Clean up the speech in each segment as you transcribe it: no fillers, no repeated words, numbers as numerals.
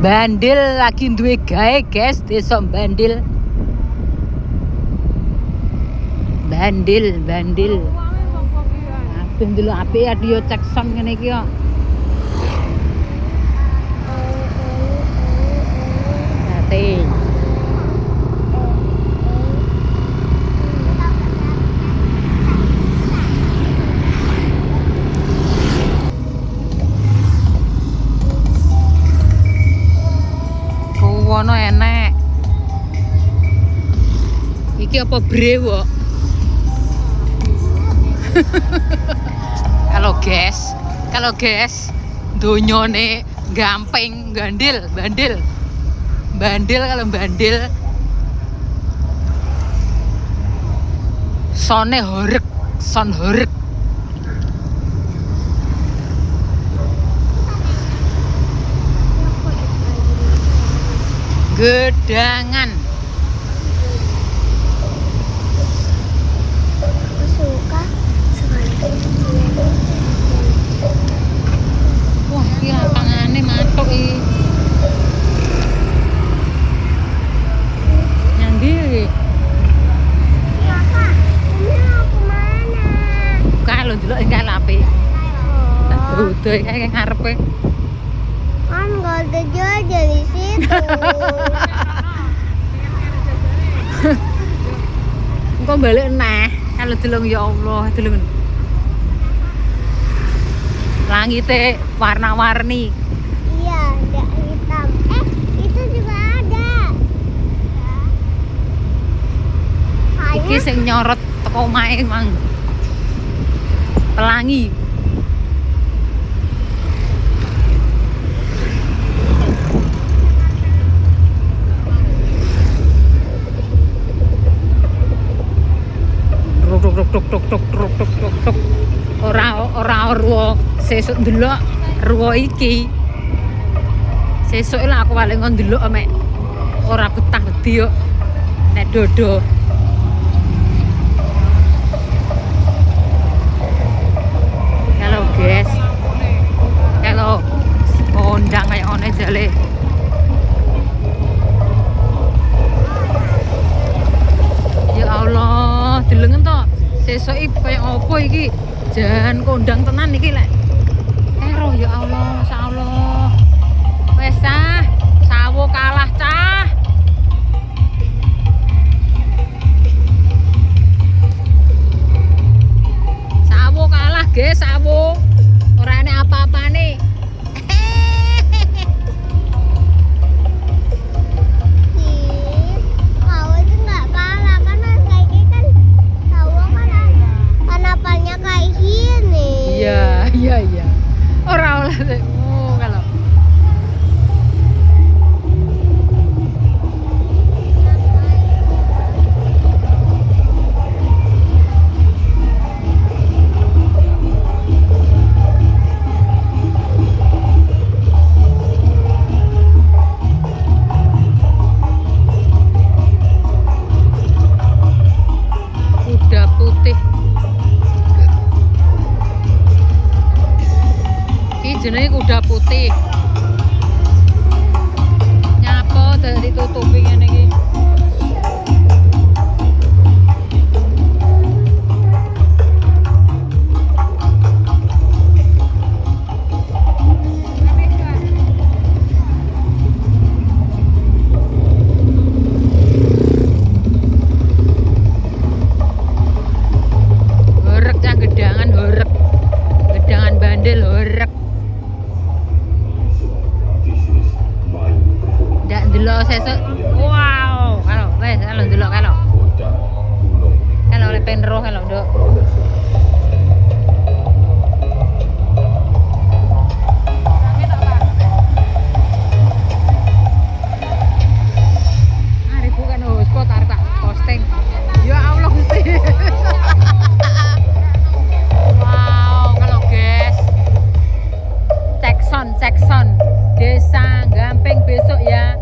Bandil lagi duwe gawe, guys, desa Bandil. Bandil. Ape ndelok apik ya dia cek son ngene iki kok. Ate. Kuwono enek. Iki apa brewo? Kalau guys, donyone gamping, bandil. Kalau bandil son horek. Gedangan. Suka sekali. Wah, iki lapangane matuk iki. Nyandi iki. Iya, Kak. Ini mau kemana? Kalau delok enggak lape. Udah kayak ngarepe. Kan nggak ada jajan di situ. Engko balik nah. Kalau delok ya Allah, delok. Langite warna-warni. Iya, ada hitam. Itu juga ada. Iki sing nyorot teko omahe mang. Pelangi. Tok. Ora ruwo sesuk ndelok ruwo iki. Sesuk lah aku paling ndelok mek ora betah wedi yo nek dodo. Halo guys. Halo. Kondang kayak one jale. Ya Allah, delengen to. Sesuk iki kaya apa iki? Jan kondang tenan iki lek. Roh ya Allah, insyaallah. Wes ah, sawo kalah cah. Sawo kalah, guys, sawo. Ora enek apa-apane. Kau itu nggak kalah karena kayak gini kan sawo kan apanya kayak gini. Iya. Ora oleh kalau kuda putih. Iki jenenge kuda putih. Nyapo dari tutupi ngene iki. Horek cah gedangan horek. Gedangan bandel horek. Ndak ndelok sesuk. Wow, kalau ndelok kalau. Kalau le penro kalau nduk. Ari bukan hotspot arep tak posting. Ya Allah Gusti. Wow, kalau guys. Cek son. Desa Gamping besok ya.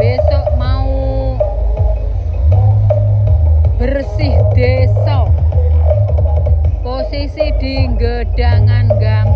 Besok mau bersih desa. Posisi di Gedangan Gamping.